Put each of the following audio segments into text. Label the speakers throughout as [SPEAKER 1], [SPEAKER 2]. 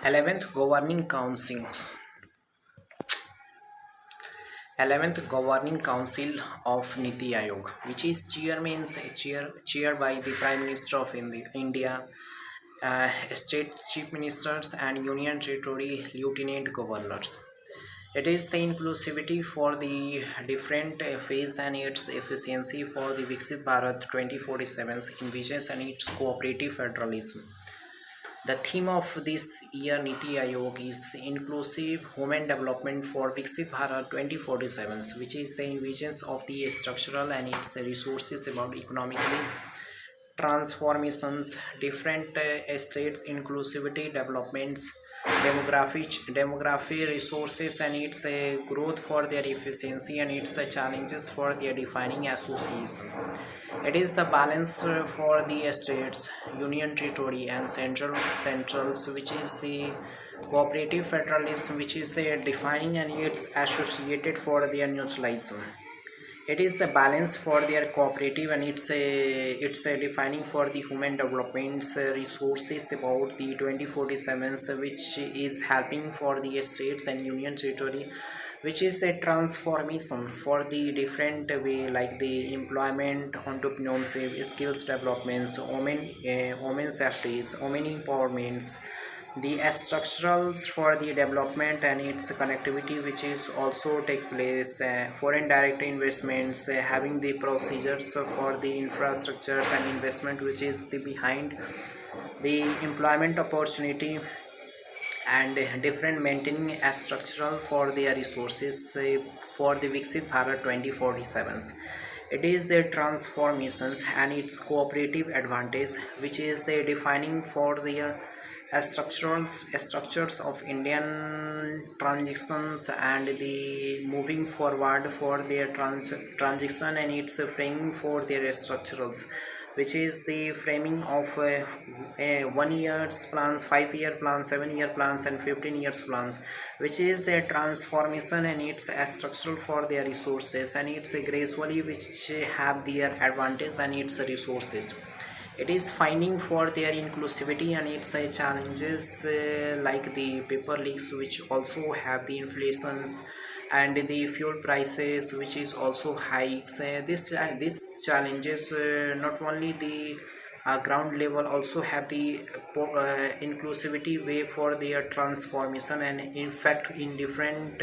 [SPEAKER 1] 11th Governing Council 11th Governing Council of NITI AAYOG, which is chaired by the Prime Minister of India, state chief ministers and union territory lieutenant governors. It is the inclusivity for the different phase and its efficiency for the Viksit Bharat 2047's envisions and its cooperative federalism. The theme of this year NITI Aayog is Inclusive Human Development for Viksit Bharat 2047, which is the visions of the structural and its resources about economically transformations, different states, inclusivity, developments, demography, resources, and its growth for their efficiency and its challenges for their defining association. It is the balance for the states, union territory, and centrals, which is the cooperative federalism, which is the defining and its associated for their neutralism. It is the balance for their cooperative and it's a defining for the human developments resources about the 2047, which is helping for the states and union territory, which is a transformation for the different way like the employment, entrepreneurship, skills developments, women safeties, women empowerments, the structurals for the development and its connectivity, which is also take place, foreign direct investments, having the procedures for the infrastructures and investment, which is the behind the employment opportunity and different maintaining a structural for their resources for the Viksit Bharat 2047. It is their transformations and its cooperative advantage, which is the defining for their structures of Indian transitions and the moving forward for their transition and its framing for their structurals, which is the framing of 1 year's plans, 5 year plans, 7 year plans, and 15 years plans, which is their transformation and its structural for their resources and it's gradually which have their advantage and its resources. It is finding for their inclusivity and its challenges like the paper leaks, which also have the inflations and the fuel prices, which is also hikes. This challenges not only the ground level, also have the inclusivity way for their transformation and in fact in different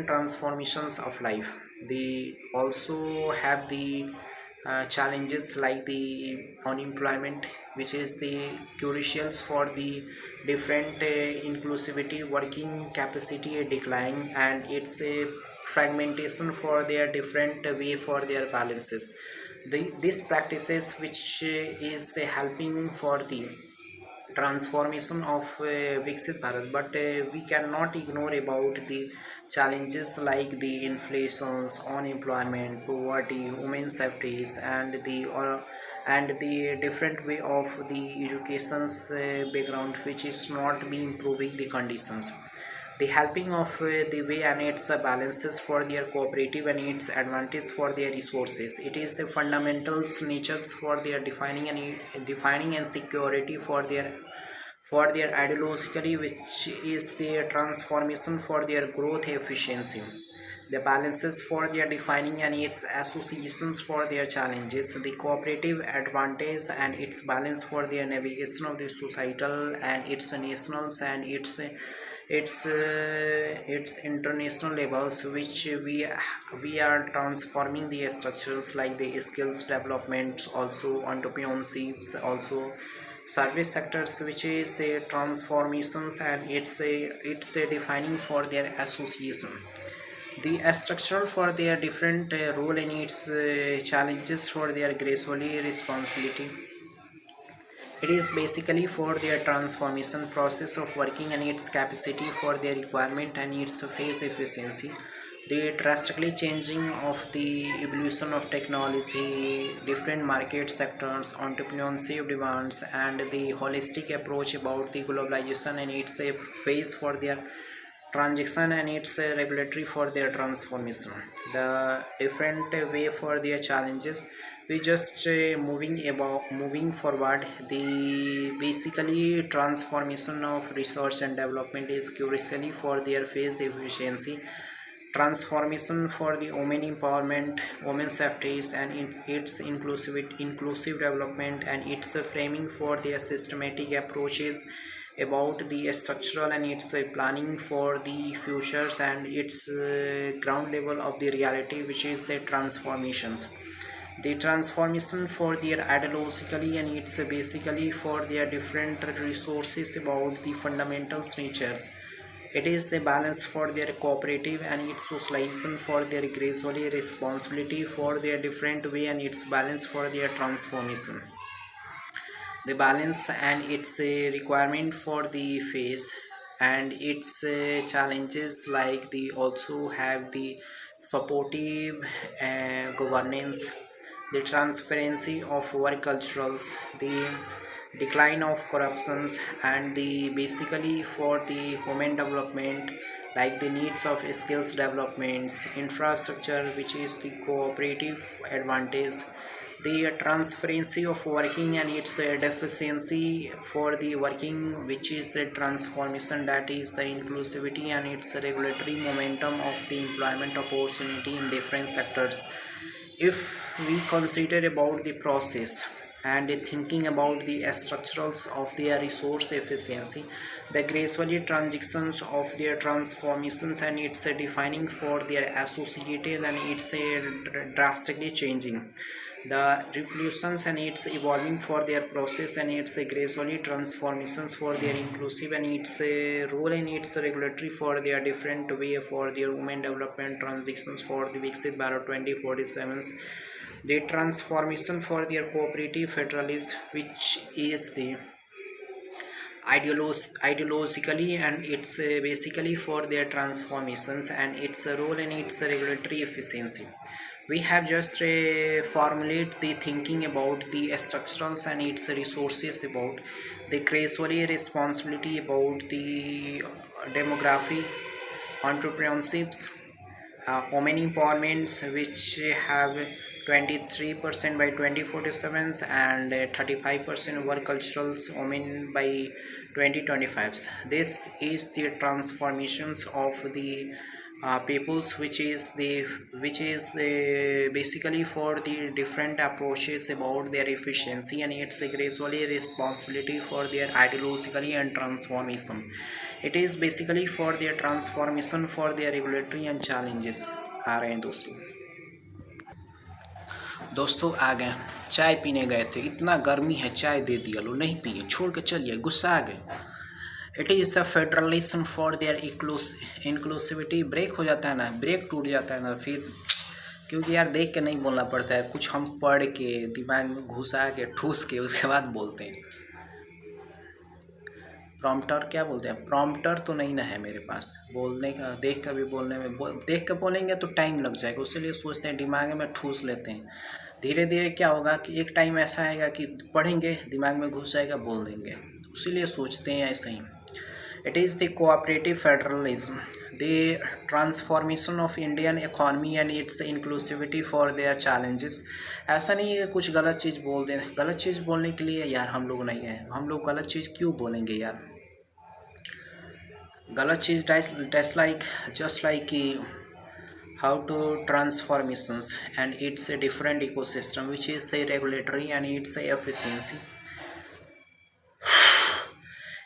[SPEAKER 1] transformations of life. They also have the challenges like the unemployment, which is the crucials for the different inclusivity, working capacity decline, and it's a fragmentation for their different way for their balances. These practices which is helping for the transformation of Viksit Bharat, but we cannot ignore about the challenges like the inflations, unemployment, poverty, women safeties, and the different way of the education's background, which is not be improving the conditions. The helping of the way and its balances for their cooperative and its advantage for their resources. It is the fundamentals natures for their defining and security for their ideologically, which is their transformation for their growth efficiency. The balances for their defining and its associations for their challenges, the cooperative advantage and its balance for their navigation of the societal and its nationals and its international levels, which we are transforming the structures like the skills development, also entrepreneurships, also service sectors, which is the transformations and it's a defining for their association. The structure for their different role in its challenges for their gracefully responsibility. It is basically for their transformation process of working and its capacity for their requirement and its phase efficiency. The drastically changing of the evolution of technology, different market sectors, entrepreneurship demands, and the holistic approach about the globalization and its a phase for their transaction and its regulatory for their transformation. The different way for their challenges, we just moving forward. The basically transformation of research and development is crucially for their phase efficiency, transformation for the women empowerment, women safety, and its inclusive development, and its framing for their systematic approaches about the structural and its planning for the futures, and its ground level of the reality, which is the transformations. The transformation for their ideologically, and it's basically for their different resources about the fundamentals natures. It is the balance for their cooperative, and its socialization for their gradually responsibility for their different way, and its balance for their transformation. The balance and its requirement for the phase, and its challenges, like the also have the supportive governance, the transparency of work culturals, the decline of corruptions, and the basically for the human development, like the needs of skills developments, infrastructure, which is the cooperative advantage, the transparency of working and its deficiency for the working, which is the transformation, that is the inclusivity and its regulatory momentum of the employment opportunity in different sectors. If we consider about the process and thinking about the structurals of their resource efficiency, the gradually transitions of their transformations, and it's defining for their associated, and it's drastically changing the revolutions, and it's evolving for their process, and it's gradually transformations for their inclusive, and its role and its regulatory for their different way for their women development transitions for the Viksit Bharat 2047, the transformation for their cooperative federalist, which is the ideologically, and it's basically for their transformations, and its role and its regulatory efficiency. We have just formulate the thinking about the structurals and its resources about the gradually responsibility about the demography, entrepreneurships, women empowerments, which have 23% by 2047, and 35% work culturals women by 2025. This is the transformations of the peoples, which is the basically for the different approaches about their efficiency, and it's gradually responsibility for their ideologically and transformation. It is basically for their transformation for their regulatory and challenges आ रहे हैं दोस्तों। दोस्तों आ गए, चाय पीने गए थे, इतना गर्मी है, चाय दे दिया लो, नहीं पिए, छोड़ के चलिए, गुस्सा आ गए। It is the federalism for their inclusivity. Break हो जाता है ना, ब्रेक टूट जाता है ना फिर, क्योंकि यार देख के नहीं बोलना पड़ता है, कुछ हम पढ़ के दिमाग में घुसा के ठूस के उसके बाद बोलते हैं। प्रॉम्प्टर क्या बोलते हैं, प्रॉम्प्टर तो नहीं ना है मेरे पास बोलने का, देख कर भी बोलने में देख कर बोलेंगे तो टाइम लग जाएगा, उसीलिए सोचते हैं दिमाग में ठूस लेते हैं। धीरे धीरे क्या होगा कि एक टाइम ऐसा आएगा कि पढ़ेंगे, दिमाग में घुस जाएगा, बोल देंगे, उसीलिए सोचते हैं ऐसे ही। It is the cooperative federalism, the transformation of Indian economy and its inclusivity for their challenges। ऐसा नहीं है कुछ गलत चीज़ बोल दें, गलत चीज़ बोलने के लिए यार हम लोग नहीं हैं, हम लोग गलत चीज़ क्यों बोलेंगे यार, गलत चीज़ just like how to transformations and its a different ecosystem, which is the regulatory and its efficiency.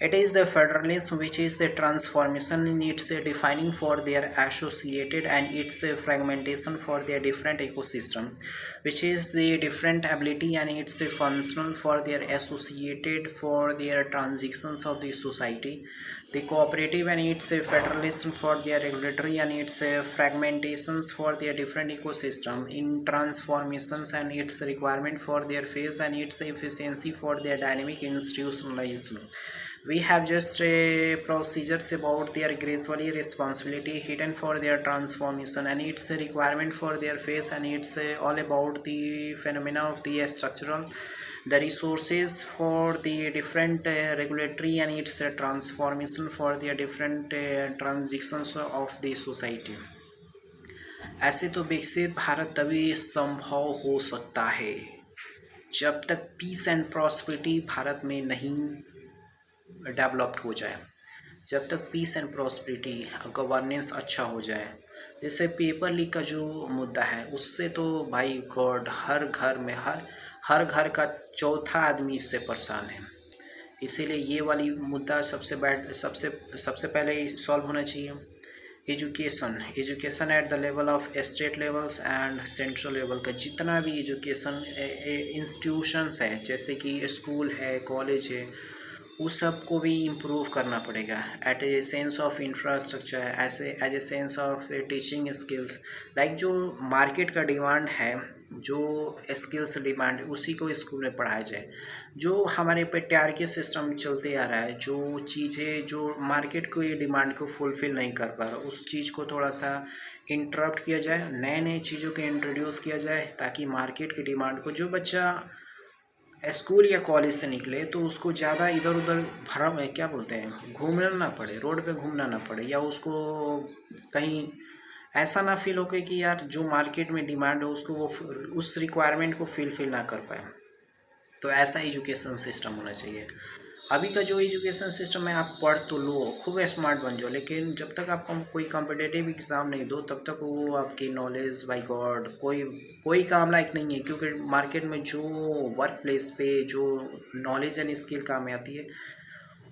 [SPEAKER 1] It is the federalism, which is the transformation in its defining for their associated, and its fragmentation for their different ecosystem, which is the different ability and its functional for their associated for their transitions of the society, the cooperative and its federalism for their regulatory, and its fragmentations for their different ecosystem in transformations, and its requirement for their phase, and its efficiency for their dynamic institutionalization. We have just procedures about their gradually responsibility hidden for their transformation, and its requirement for their phase, and it's all about the phenomena of the structural, the resources for the different regulatory, and its transformation for their different transitions of the society. ऐसे तो विकसित भारत तभी संभव हो सकता है जब तक पीस एंड प्रॉस्पेरिटी भारत में नहीं डेवलप्ड हो जाए, जब तक पीस एंड प्रॉस्पेरिटी गवर्नेंस अच्छा हो जाए। जैसे पेपर लीक का जो मुद्दा है, उससे तो भाई गॉड हर घर में हर घर का चौथा आदमी इससे परेशान है। इसीलिए ये वाली मुद्दा सबसे पहले सॉल्व होना चाहिए। Education at the level of state levels and central level का जितना भी एजुकेशन इंस्टीट्यूशंस है, जैसे कि स्कूल है, कॉलेज है, उस सब को भी इम्प्रूव करना पड़ेगा at a sense of infrastructure, ऐसे as a sense of teaching skills. Like जो मार्केट का डिमांड है, जो स्किल्स डिमांड, उसी को स्कूल में पढ़ाया जाए। जो हमारे पे टैरिकी सिस्टम चलते आ रहा है, जो चीज़ें जो मार्केट को ये डिमांड को फुलफ़िल नहीं कर पा रहा, उस चीज़ को थोड़ा सा इंटरप्ट किया जाए, नए नए चीज़ों को इंट्रोड्यूस किया जाए, ताकि मार्केट की डिमांड को, जो बच्चा स्कूल या कॉलेज से निकले तो उसको ज़्यादा इधर उधर भरम है, क्या बोलते हैं, घूमना ना पड़े, रोड पे घूमना ना पड़े, या उसको कहीं ऐसा ना फील हो कि यार जो मार्केट में डिमांड हो उसको वो उस रिक्वायरमेंट को फिल ना कर पाए। तो ऐसा एजुकेशन सिस्टम होना चाहिए। अभी का जो एजुकेशन सिस्टम है, आप पढ़ तो लो, खूब स्मार्ट बन जाओ, लेकिन जब तक आप कोई कॉम्पिटिटिव एग्ज़ाम नहीं दो तब तक वो आपकी नॉलेज बाय गॉड कोई काम लायक नहीं है। क्योंकि मार्केट में जो वर्क प्लेस पे जो नॉलेज एंड स्किल काम में आती है,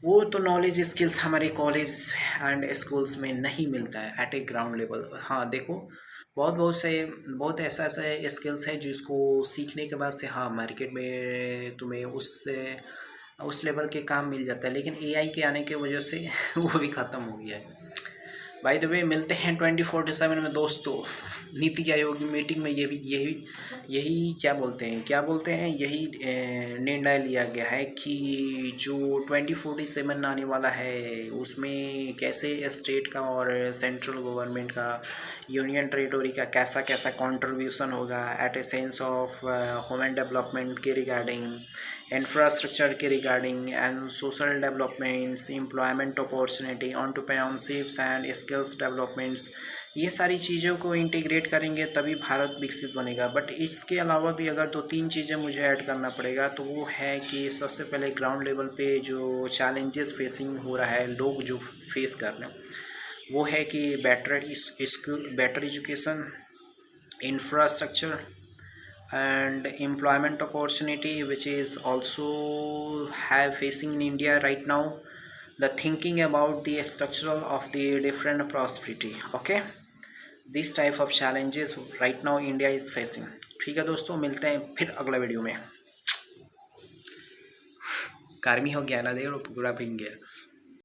[SPEAKER 1] वो तो नॉलेज स्किल्स हमारे कॉलेज एंड स्कूल्स में नहीं मिलता है एट ए ग्राउंड लेवल। हाँ देखो, बहुत ऐसा ऐसा स्किल्स है जिसको सीखने के बाद से हाँ मार्केट में तुम्हें उस लेवल के काम मिल जाता है, लेकिन एआई के आने की वजह से वो भी ख़त्म हो गया है। बाय द वे, मिलते हैं 24/7 में दोस्तों। नीति आयोग की मीटिंग में ये भी यही क्या बोलते हैं यही निर्णय लिया गया है कि जो 2047 आने वाला है, उसमें कैसे स्टेट का और सेंट्रल गवर्नमेंट का, यूनियन टेरिटोरी का कैसा कैसा कंट्रीब्यूशन होगा at a sense of human development के रिगार्डिंग, इंफ्रास्ट्रक्चर के regarding and social developments, employment opportunity, entrepreneurships and skills developments, ये सारी चीज़ों को इंटीग्रेट करेंगे तभी भारत विकसित बनेगा। बट इसके अलावा भी अगर 2-3 चीज़ें मुझे ऐड करना पड़ेगा तो वो है कि सबसे पहले ग्राउंड लेवल पे जो चैलेंजेस फेसिंग हो रहा है, लोग जो फेस कर रहे हैं, वो है कि better education, infrastructure and employment opportunity, which is also have facing in India right now, the thinking about the structural of the different prosperity, okay, this type of challenges right now India is facing। ठीक है दोस्तों, मिलते हैं फिर अगला video में। गर्मी हो गया ना, देखो पूरा भीग गया।